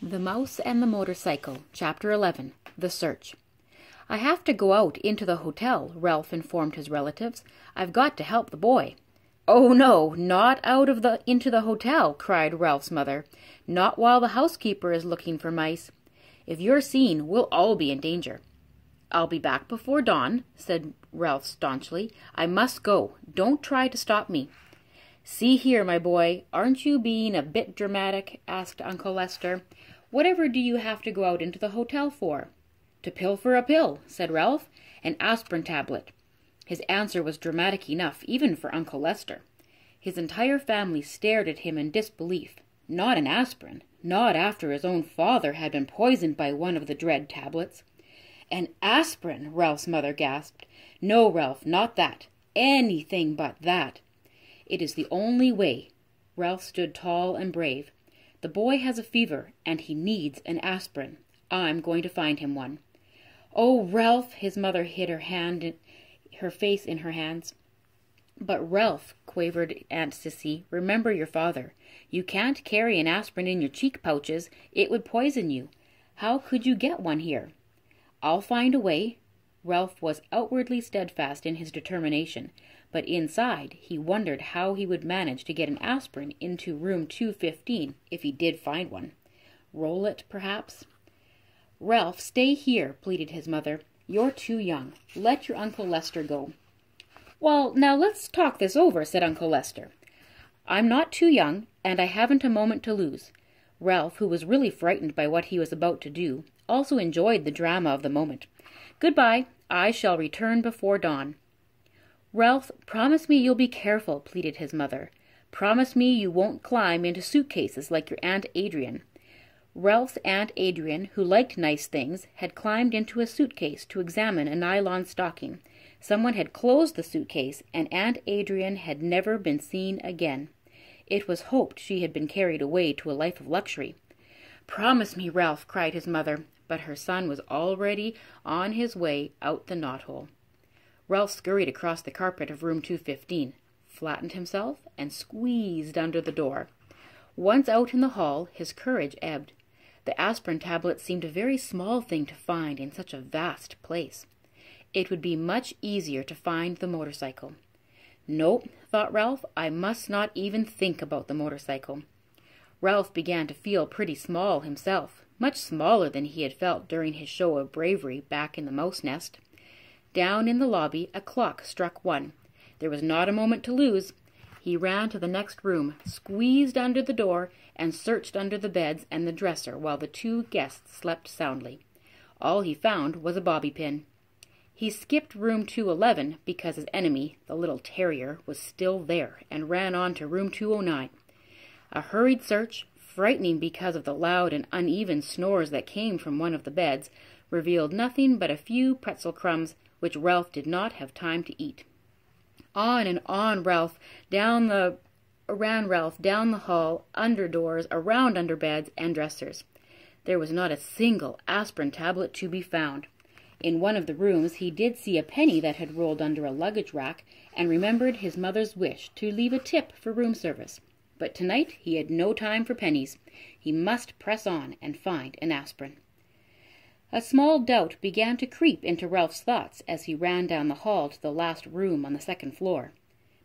The Mouse and the Motorcycle, Chapter 11, The Search. "I have to go out into the hotel," Ralph informed his relatives. "I've got to help the boy." "Oh, no, not into the hotel," cried Ralph's mother. "Not while the housekeeper is looking for mice. If you're seen, we'll all be in danger." "I'll be back before dawn," said Ralph staunchly. "I must go. Don't try to stop me." "See here, my boy, aren't you being a bit dramatic?" asked Uncle Lester. "Whatever do you have to go out into the hotel for?" "To pilfer a pill," said Ralph. "An aspirin tablet." His answer was dramatic enough, even for Uncle Lester. His entire family stared at him in disbelief. Not an aspirin, not after his own father had been poisoned by one of the dread tablets. "An aspirin!" Ralph's mother gasped. "No, Ralph, not that. Anything but that." "It is the only way." Ralph stood tall and brave. "The boy has a fever, and he needs an aspirin. I'm going to find him one." "Oh, Ralph!" His mother hid her face in her hands. "But Ralph," quavered Aunt Sissy, "remember your father. You can't carry an aspirin in your cheek pouches. It would poison you. How could you get one here?" "I'll find a way." Ralph was outwardly steadfast in his determination, but inside he wondered how he would manage to get an aspirin into room 215 if he did find one. Roll it, perhaps? "Ralph, stay here," pleaded his mother. "You're too young. Let your Uncle Lester go." "Well, now let's talk this over," said Uncle Lester. "I'm not too young, and I haven't a moment to lose." Ralph, who was really frightened by what he was about to do, also enjoyed the drama of the moment. "Goodbye. I shall return before dawn." "Ralph, promise me you'll be careful," pleaded his mother. "Promise me you won't climb into suitcases like your Aunt Adrian." Ralph's Aunt Adrian, who liked nice things, had climbed into a suitcase to examine a nylon stocking. Someone had closed the suitcase, and Aunt Adrian had never been seen again. It was hoped she had been carried away to a life of luxury. "Promise me, Ralph," cried his mother, but her son was already on his way out the knothole. Ralph scurried across the carpet of room 215, flattened himself, and squeezed under the door. Once out in the hall, his courage ebbed. The aspirin tablet seemed a very small thing to find in such a vast place. It would be much easier to find the motorcycle. "Nope," thought Ralph, "I must not even think about the motorcycle." Ralph began to feel pretty small himself, much smaller than he had felt during his show of bravery back in the mouse nest. Down in the lobby a clock struck 1. There was not a moment to lose. He ran to the next room, squeezed under the door, and searched under the beds and the dresser while the 2 guests slept soundly. All he found was a bobby pin. He skipped room 211 because his enemy, the little terrier, was still there, and ran on to room 209. A hurried search, frightening because of the loud and uneven snores that came from one of the beds, revealed nothing but a few pretzel crumbs which Ralph did not have time to eat. On and on ran Ralph down the hall, under doors, around under beds and dressers. There was not a single aspirin tablet to be found. In one of the rooms he did see a penny that had rolled under a luggage rack, and remembered his mother's wish to leave a tip for room service. But tonight he had no time for pennies. He must press on and find an aspirin. A small doubt began to creep into Ralph's thoughts as he ran down the hall to the last room on the 2nd floor.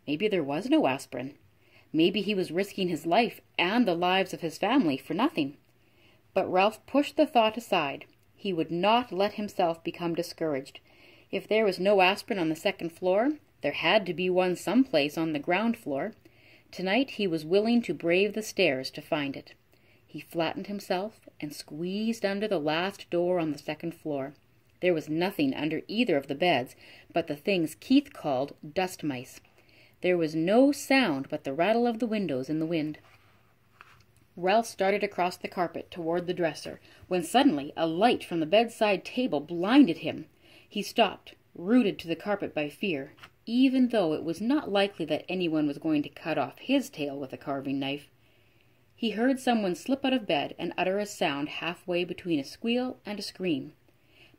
Maybe there was no aspirin. Maybe he was risking his life and the lives of his family for nothing. But Ralph pushed the thought aside. He would not let himself become discouraged. If there was no aspirin on the 2nd floor, there had to be one someplace on the ground floor. Tonight he was willing to brave the stairs to find it. He flattened himself and squeezed under the last door on the 2nd floor. There was nothing under either of the beds but the things Keith called dust mice. There was no sound but the rattle of the windows in the wind. Ralph started across the carpet toward the dresser, when suddenly a light from the bedside table blinded him. He stopped, rooted to the carpet by fear, even though it was not likely that anyone was going to cut off his tail with a carving knife. He heard someone slip out of bed and utter a sound halfway between a squeal and a scream.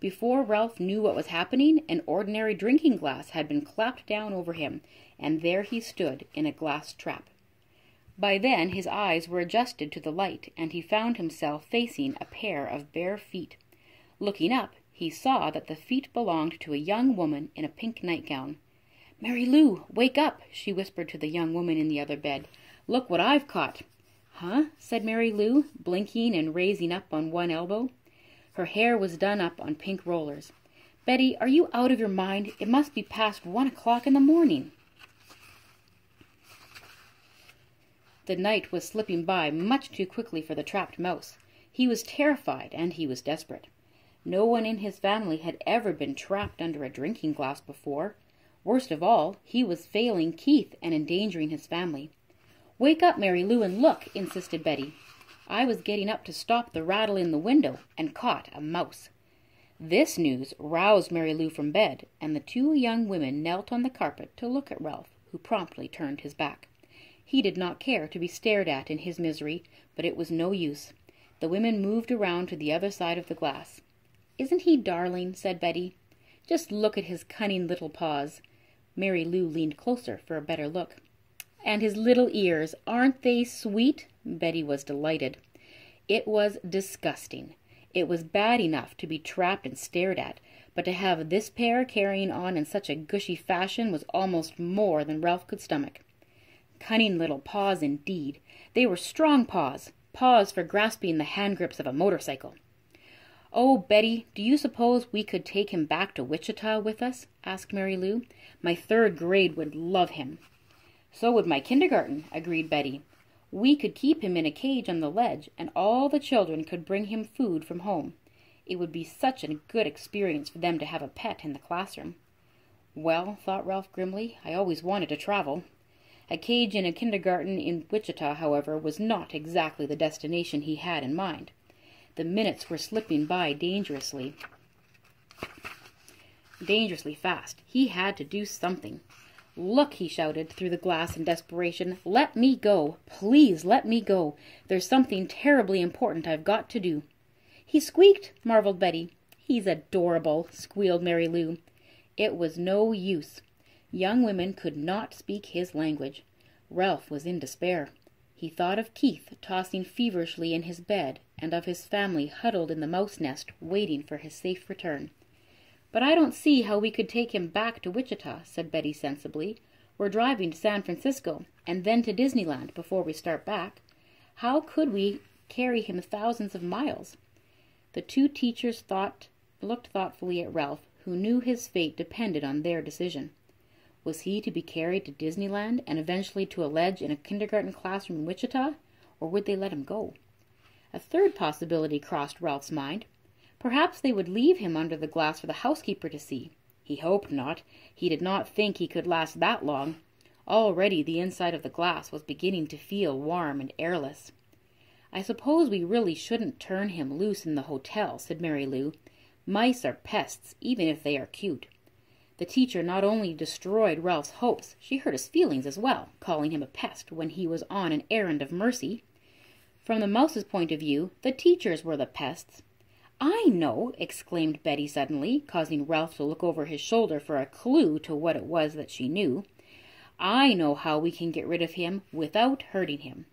Before Ralph knew what was happening, an ordinary drinking glass had been clapped down over him, and there he stood in a glass trap. By then his eyes were adjusted to the light, and he found himself facing a pair of bare feet. Looking up, he saw that the feet belonged to a young woman in a pink nightgown. "Mary Lou, wake up," she whispered to the young woman in the other bed. "Look what I've caught." "Huh?" said Mary Lou, blinking and raising up on one elbow. Her hair was done up on pink rollers. "Betty, are you out of your mind? It must be past 1 o'clock in the morning." The night was slipping by much too quickly for the trapped mouse. He was terrified, and he was desperate. No one in his family had ever been trapped under a drinking glass before. Worst of all, he was failing Keith and endangering his family. "Wake up, Mary Lou, and look," insisted Betty. "I was getting up to stop the rattle in the window and caught a mouse." This news roused Mary Lou from bed, and the two young women knelt on the carpet to look at Ralph, who promptly turned his back. He did not care to be stared at in his misery, but it was no use. The women moved around to the other side of the glass. "Isn't he darling?" said Betty. "Just look at his cunning little paws." Mary Lou leaned closer for a better look. "And his little ears, aren't they sweet?" Betty was delighted. It was disgusting. It was bad enough to be trapped and stared at, but to have this pair carrying on in such a gushy fashion was almost more than Ralph could stomach. Cunning little paws indeed. They were strong paws, paws for grasping the hand grips of a motorcycle. "Oh, Betty, do you suppose we could take him back to Wichita with us?" asked Mary Lou. "My 3rd grade would love him." "So would my kindergarten," agreed Betty. "We could keep him in a cage on the ledge, and all the children could bring him food from home. It would be such a good experience for them to have a pet in the classroom." "Well," thought Ralph grimly, "I always wanted to travel." A cage in a kindergarten in Wichita, however, was not exactly the destination he had in mind. The minutes were slipping by dangerously fast. He had to do something. "Look," he shouted through the glass in desperation. "Let me go. Please let me go. There's something terribly important I've got to do." "He squeaked," marveled Betty. "He's adorable," squealed Mary Lou. It was no use. Young women could not speak his language. Ralph was in despair. He thought of Keith tossing feverishly in his bed, and of his family huddled in the mouse nest waiting for his safe return. "But I don't see how we could take him back to Wichita," said Betty sensibly. "We're driving to San Francisco, and then to Disneyland before we start back. How could we carry him thousands of miles?" The two teachers looked thoughtfully at Ralph, who knew his fate depended on their decision. Was he to be carried to Disneyland and eventually to a ledge in a kindergarten classroom in Wichita, or would they let him go? A third possibility crossed Ralph's mind. Perhaps they would leave him under the glass for the housekeeper to see. He hoped not. He did not think he could last that long. Already the inside of the glass was beginning to feel warm and airless. "I suppose we really shouldn't turn him loose in the hotel," said Mary Lou. "Mice are pests, even if they are cute." The teacher not only destroyed Ralph's hopes, she hurt his feelings as well, calling him a pest when he was on an errand of mercy. From the mouse's point of view, the teachers were the pests. "I know!" exclaimed Betty suddenly, causing Ralph to look over his shoulder for a clue to what it was that she knew. "I know how we can get rid of him without hurting him."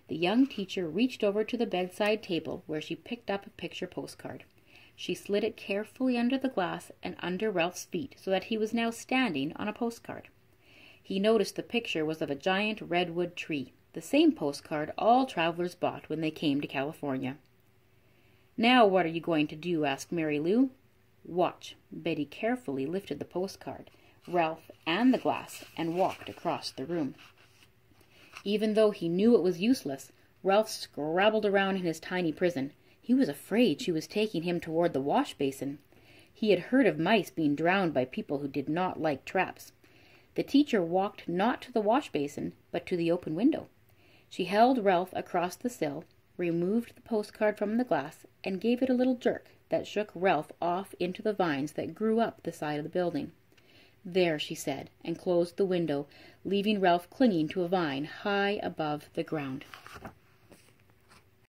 The young teacher reached over to the bedside table where she picked up a picture postcard. She slid it carefully under the glass and under Ralph's feet so that he was now standing on a postcard. He noticed the picture was of a giant redwood tree, the same postcard all travelers bought when they came to California. "Now what are you going to do?" asked Mary Lou. "Watch." Betty carefully lifted the postcard, Ralph, and the glass, and walked across the room. Even though he knew it was useless, Ralph scrabbled around in his tiny prison. He was afraid she was taking him toward the wash basin. He had heard of mice being drowned by people who did not like traps. The teacher walked not to the wash basin, but to the open window. She held Ralph across the sill, removed the postcard from the glass, and gave it a little jerk that shook Ralph off into the vines that grew up the side of the building. "There," she said, and closed the window, leaving Ralph clinging to a vine high above the ground.